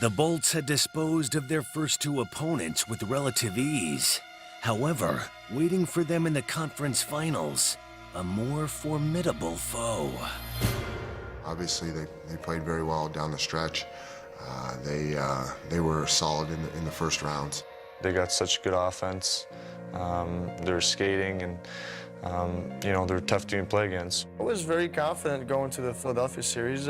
The Bolts had disposed of their first two opponents with relative ease. However, waiting for them in the conference finals, a more formidable foe. Obviously, they played very well down the stretch. They were solid in the first rounds. They got such good offense. They're skating, and they're a tough team to play against. I was very confident going to the Philadelphia series.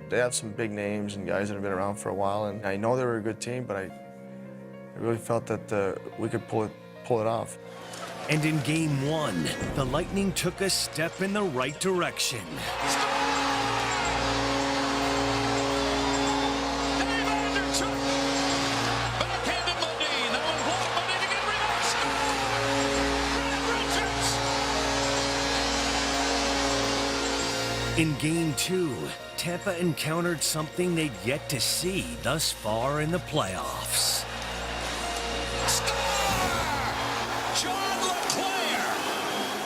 They have some big names and guys that have been around for a while, and I know they were a good team, but I really felt that we could pull it off. And in Game 1, the Lightning took a step in the right direction. In Game 2, Tampa encountered something they'd yet to see thus far in the playoffs.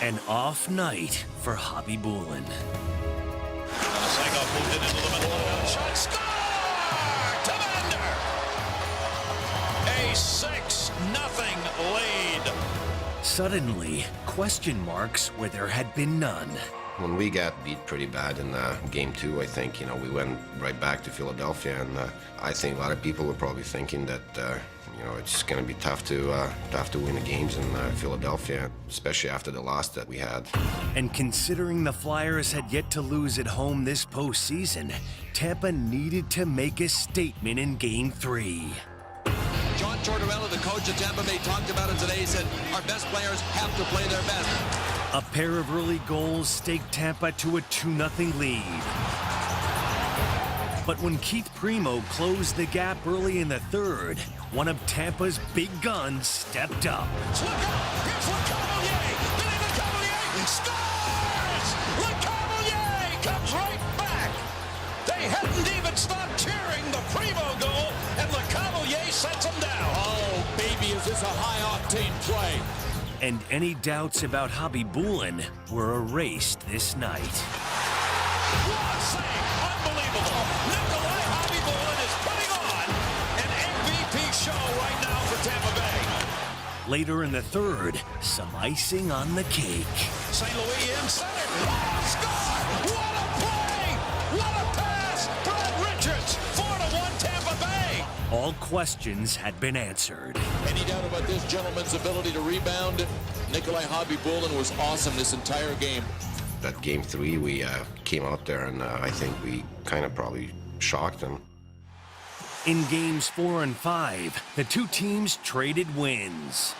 An off night for Hobby Bulin. A 6-0 lead. Suddenly, question marks where there had been none. When we got beat pretty bad in Game 2, I think, we went right back to Philadelphia, and I think a lot of people were probably thinking that, it's going to be tough to win the games in Philadelphia, especially after the loss that we had. And considering the Flyers had yet to lose at home this postseason, Tampa needed to make a statement in Game 3. John Tortorella, the coach of Tampa Bay, talked about it today. He said, our best players have to play their best. A pair of early goals staked Tampa to a 2-0 lead. But when Keith Primo closed the gap early in the third, one of Tampa's big guns stepped up. Look out! Here's LeCavalier! Vinny LeCavalier scores! LeCavalier comes right back! They hadn't even stopped cheering the Primo goal, and LeCavalier sets them down. Oh, baby, is this a high-octane play? And any doubts about Hobby Bulin were erased this night. What a save! Unbelievable! Nikolai Hobby Bulin is putting on an MVP show right now for Tampa Bay. Later in the third, some icing on the cake. St. Louis in center. Oh, score! What a play! What a pass! Brad Richards, 4-1 Tampa Bay. All questions had been answered. Any doubt about this gentleman's ability to rebound? Nikolai Hobby Bulin was awesome this entire game. That Game 3, we came out there, and I think we kind of probably shocked them. In Games 4 and 5, the two teams traded wins.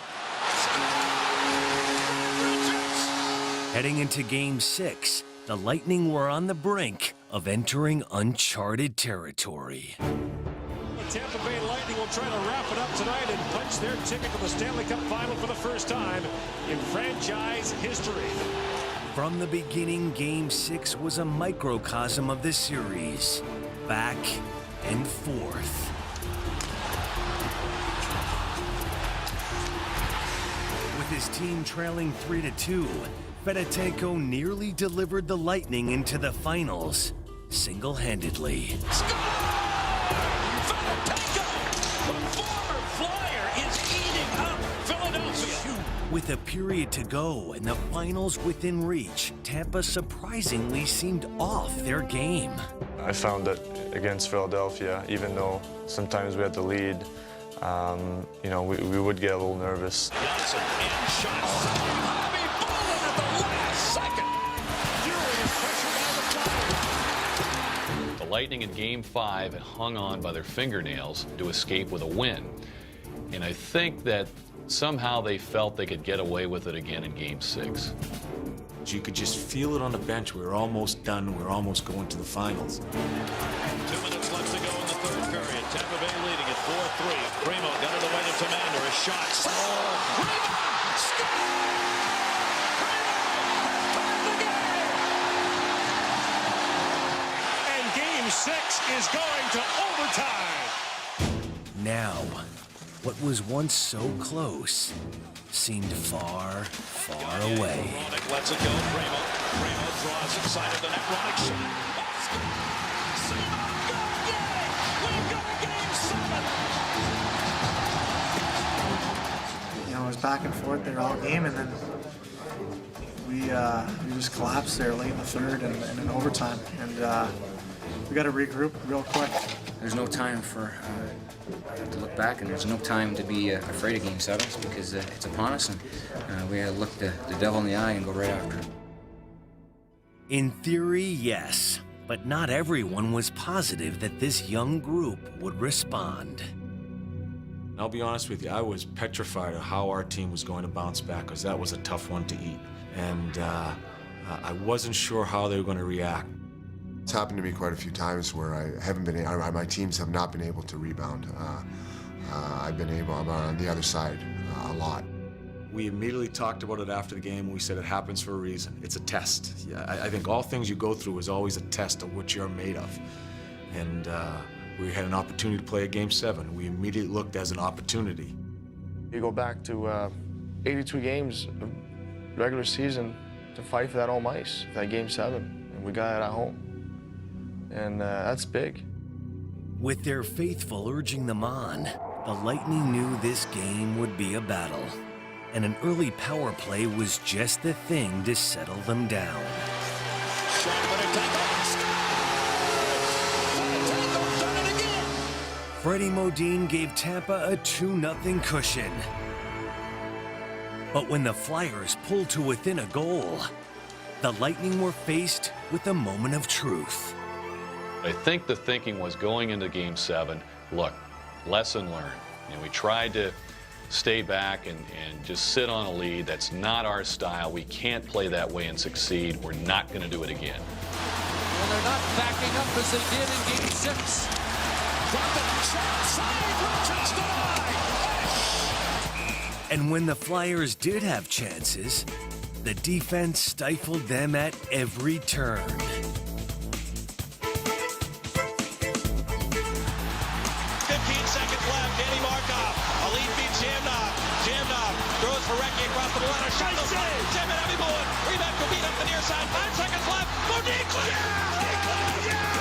Heading into Game 6, the Lightning were on the brink of entering uncharted territory. The Tampa Bay Lightning will try to wrap it up tonight and punch their ticket to the Stanley Cup Final for the first time in franchise history. From the beginning, Game 6 was a microcosm of the series. Back and forth. With his team trailing 3-2, Fedotenko nearly delivered the Lightning into the finals, single-handedly. With a period to go and the finals within reach, Tampa surprisingly seemed off their game. I found that against Philadelphia, even though sometimes we had the lead, we would get a little nervous. Johnson in shots. Hobby Bulin at the last second. Furious pressure by the Flyers. The Lightning in Game 5 had hung on by their fingernails to escape with a win. And I think that somehow they felt they could get away with it again in Game 6. You could just feel it on the bench. We were almost done. We were almost going to the finals. 2 minutes left to go in the third period. Tampa Bay leading at 4-3. Primo got it away to Commander. A shot. Rebound! Score! Primo has tied the game! And Game 6 is going to overtime. Now, what was once so close seemed far, far away. Ronick lets it go. Primo draws inside of the net. Ronick shot. We've got a game! back and forth there all game, and then we just collapsed there late in the third and in overtime, and we got to regroup real quick. There's no time for to look back, and there's no time to be afraid of Game 7s because it's upon us, and we got to look the devil in the eye and go right after it. In theory, yes, but not everyone was positive that this young group would respond. I'll be honest with you, I was petrified of how our team was going to bounce back because that was a tough one to eat. And I wasn't sure how they were going to react. It's happened to me quite a few times where I haven't been, my teams have not been able to rebound. I'm on the other side a lot. We immediately talked about it after the game. We said it happens for a reason. It's a test. I think all things you go through is always a test of what you're made of. And we had an opportunity to play a Game 7. We immediately looked as an opportunity. You go back to 82 games of regular season to fight for that home ice, that Game 7, and we got it at home. And that's big. With their faithful urging them on, the Lightning knew this game would be a battle, and an early power play was just the thing to settle them down. Freddie Modine gave Tampa a 2-0 cushion. But when the Flyers pulled to within a goal, the Lightning were faced with a moment of truth. I think the thinking was going into Game 7, look, lesson learned. And we tried to stay back and just sit on a lead. That's not our style. We can't play that way and succeed. We're not going to do it again. Well, they're not backing up as they did in Game 6. Drop it, shot, side, Richards denied. And when the Flyers did have chances, the defense stifled them at every turn. 15 seconds left. Danny Markov. A lead feed Jamnov. Jamnov throws for Recchi across the blue line. A shot. Jam it, Abby Bullen. Rebound to beat up the near side. 5 seconds left. Modine clear. Yeah!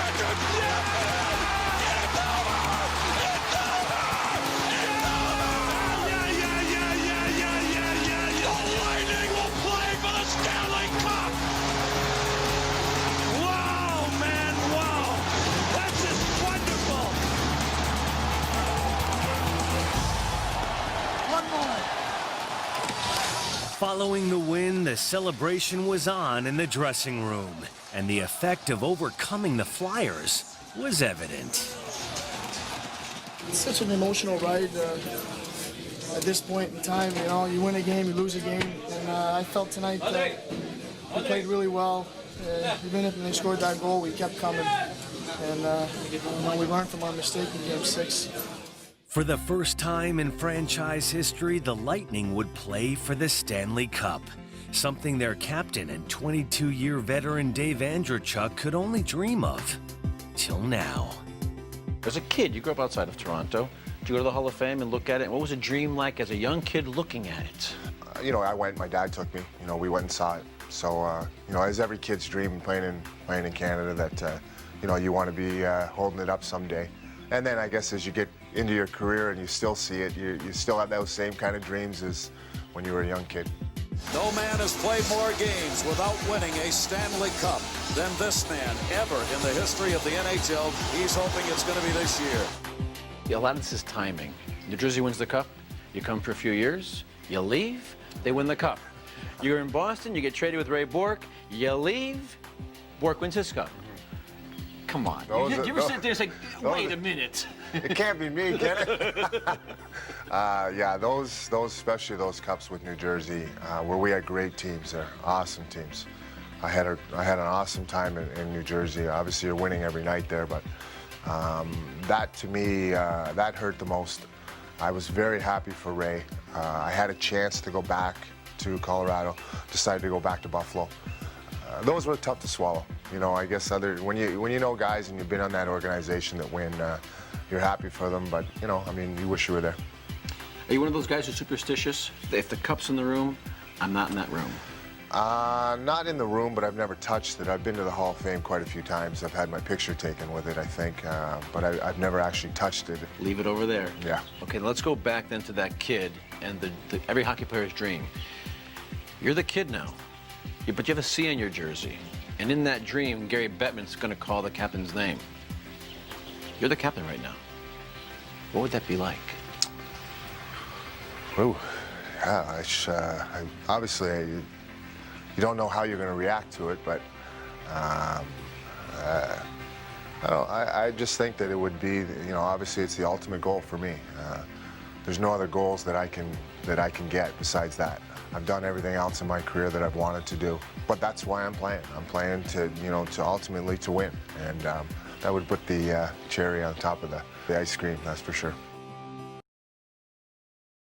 Following the win, the celebration was on in the dressing room, and the effect of overcoming the Flyers was evident. It's such an emotional ride at this point in time. You know, you win a game, you lose a game, and I felt tonight that we played really well. Even if they scored that goal, we kept coming, and we learned from our mistake in Game 6. For the first time in franchise history, the Lightning would play for the Stanley Cup, something their captain and 22-year veteran Dave Andreychuk could only dream of, till now. As a kid, you grew up outside of Toronto. Did you go to the Hall of Fame and look at it? What was a dream like as a young kid looking at it? I went, my dad took me, we went and saw it. So, as every kid's dream playing in Canada that, you want to be holding it up someday. And then I guess as you get into your career and you still see it, you still have those same kind of dreams as when you were a young kid. No man has played more games without winning a Stanley Cup than this man ever in the history of the NHL. He's hoping it's going to be this year. A lot of this is timing. New Jersey wins the Cup. You come for a few years. You leave. They win the Cup. You're in Boston. You get traded with Ray Bourque. You leave. Bourque wins his Cup. Come on. You ever sit there and say, wait a minute. It can't be me, can it? Yeah, those especially those cups with New Jersey, where we had great teams there, awesome teams. I had an awesome time in New Jersey. Obviously, you're winning every night there, but that to me, that hurt the most. I was very happy for Ray. I had a chance to go back to Colorado, decided to go back to Buffalo. Those were tough to swallow. I guess when you know guys and you've been on that organization that win, you're happy for them, but you wish you were there. Are you one of those guys who's superstitious? If the cup's in the room, I'm not in that room. Not in the room, but I've never touched it. I've been to the Hall of Fame quite a few times. I've had my picture taken with it, I think, but I've never actually touched it. Leave it over there. Yeah. Okay, let's go back then to that kid and every hockey player's dream. You're the kid now, but you have a C on your jersey. And in that dream, Gary Bettman's going to call the captain's name. You're the captain right now. What would that be like? Ooh, yeah, obviously, you don't know how you're going to react to it, but I just think that it would be, you know, obviously it's the ultimate goal for me. There's no other goals that I can get besides that. I've done everything else in my career that I've wanted to do, but that's why I'm playing. I'm playing to, you know, to ultimately to win, and that would put the cherry on top of the ice cream, that's for sure.